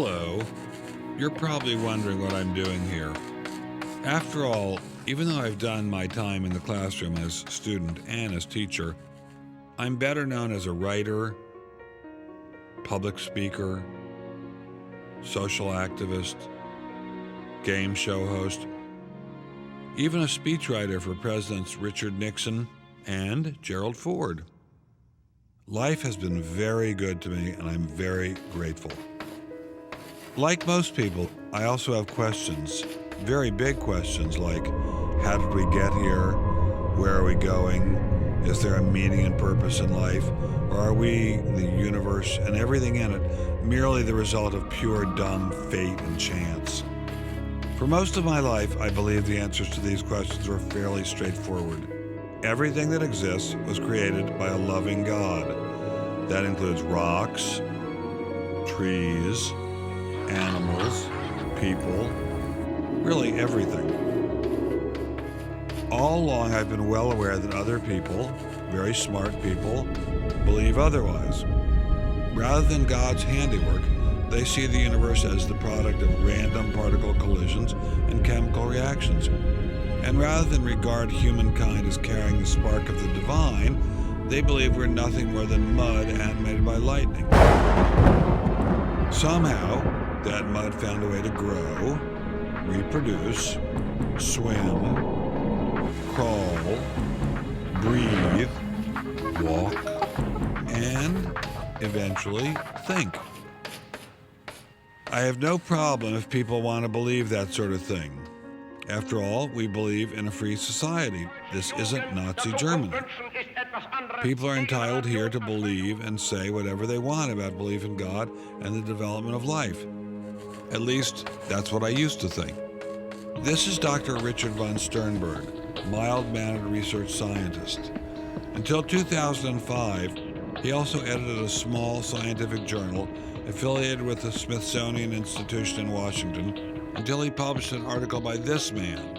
Hello. You're probably wondering what I'm doing here. After all, even though I've done my time in the classroom as student and as teacher, I'm better known as a writer, public speaker, social activist, game show host, even a speechwriter for Presidents Richard Nixon and Gerald Ford. Life has been very good to me, and I'm very grateful. Like most people, I also have questions, very big questions like, how did we get here? Where are we going? Is there a meaning and purpose in life? Or are we, the universe, and everything in it, merely the result of pure dumb fate and chance? For most of my life, I believe the answers to these questions were fairly straightforward. Everything that exists was created by a loving God. That includes rocks, trees, animals, people, really everything. All along, I've been well aware that other people, very smart people, believe otherwise. Rather than God's handiwork, they see the universe as the product of random particle collisions and chemical reactions. And rather than regard humankind as carrying the spark of the divine, they believe we're nothing more than mud animated by lightning. Somehow, that mud found a way to grow, reproduce, swim, crawl, breathe, walk, and eventually think. I have no problem if people want to believe that sort of thing. After all, we believe in a free society. This isn't Nazi Germany. People are entitled here to believe and say whatever they want about belief in God and the development of life. At least, that's what I used to think. This is Dr. Richard von Sternberg, mild-mannered research scientist. Until 2005, he also edited a small scientific journal affiliated with the Smithsonian Institution in Washington until he published an article by this man.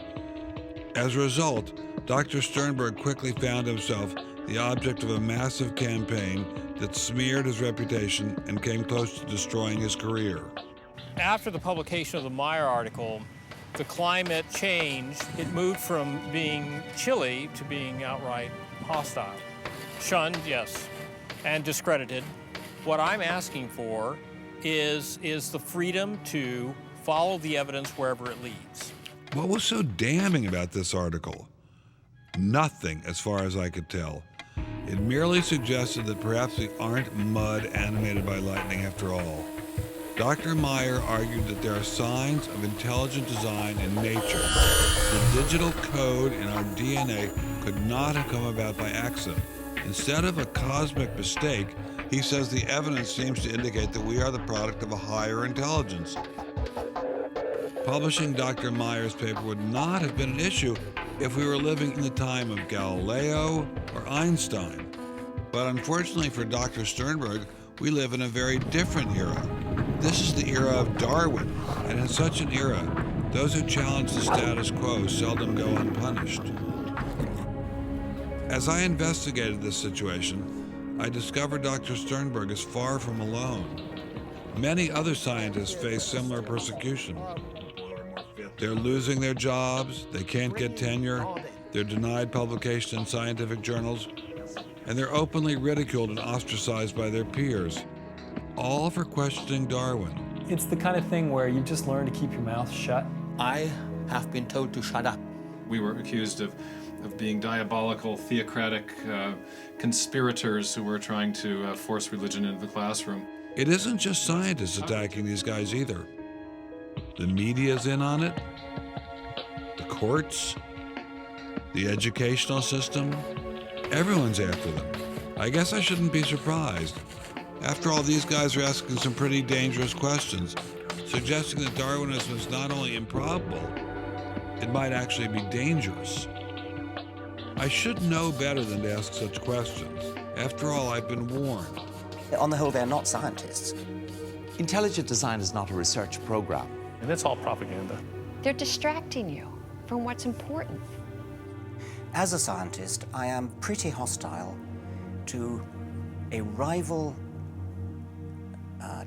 As a result, Dr. Sternberg quickly found himself the object of a massive campaign that smeared his reputation and came close to destroying his career. After the publication of the Meyer article, the climate changed. It moved from being chilly to being outright hostile. Shunned, yes, and discredited. What I'm asking for is the freedom to follow the evidence wherever it leads. What was so damning about this article? Nothing, as far as I could tell. It merely suggested that perhaps we aren't mud animated by lightning after all. Dr. Meyer argued that there are signs of intelligent design in nature. The digital code in our DNA could not have come about by accident. Instead of a cosmic mistake, he says the evidence seems to indicate that we are the product of a higher intelligence. Publishing Dr. Meyer's paper would not have been an issue if we were living in the time of Galileo or Einstein. But unfortunately for Dr. Sternberg, we live in a very different era. This is the era of Darwin, and in such an era, those who challenge the status quo seldom go unpunished. As I investigated this situation, I discovered Dr. Sternberg is far from alone. Many other scientists face similar persecution. They're losing their jobs, they can't get tenure, they're denied publication in scientific journals, and they're openly ridiculed and ostracized by their peers, all for questioning Darwin. It's the kind of thing where you just learn to keep your mouth shut. I have been told to shut up. We were accused of being diabolical, theocratic conspirators who were trying to force religion into the classroom. It isn't just scientists attacking these guys either. The media's in on it, the courts, the educational system, everyone's after them. I guess I shouldn't be surprised. After all, these guys are asking some pretty dangerous questions, suggesting that Darwinism is not only improbable, it might actually be dangerous. I should know better than to ask such questions. After all, I've been warned. On the whole, they're not scientists. Intelligent design is not a research program. And it's all propaganda. They're distracting you from what's important. As a scientist, I am pretty hostile to a rival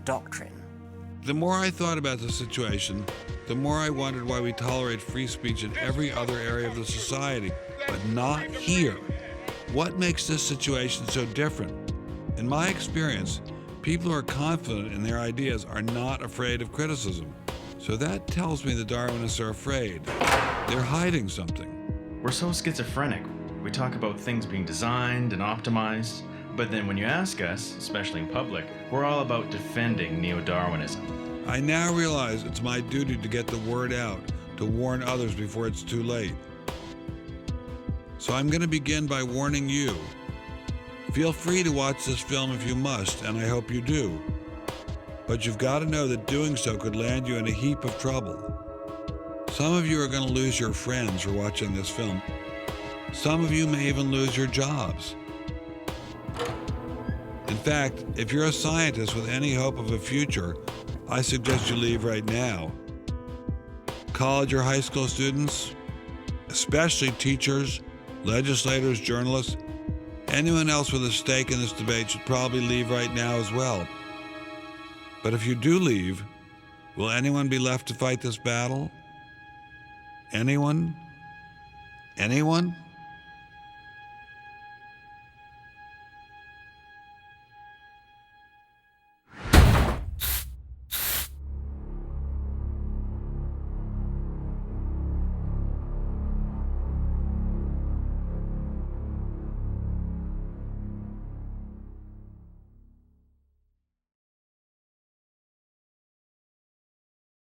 doctrine The more I thought about the situation, the more I wondered why we tolerate free speech in every other area of the society, but not here. What makes this situation so different? In my experience, people who are confident in their ideas are not afraid of criticism. So that tells me the Darwinists are afraid. They're hiding something. We're so schizophrenic. We talk about things being designed and optimized, but then when you ask us, especially in public, we're all about defending neo-Darwinism. I now realize it's my duty to get the word out, to warn others before it's too late. So I'm going to begin by warning you. Feel free to watch this film if you must, and I hope you do. But you've got to know that doing so could land you in a heap of trouble. Some of you are going to lose your friends for watching this film. Some of you may even lose your jobs. In fact, if you're a scientist with any hope of a future, I suggest you leave right now. College or high school students, especially teachers, legislators, journalists, anyone else with a stake in this debate should probably leave right now as well. But if you do leave, will anyone be left to fight this battle? Anyone? Anyone?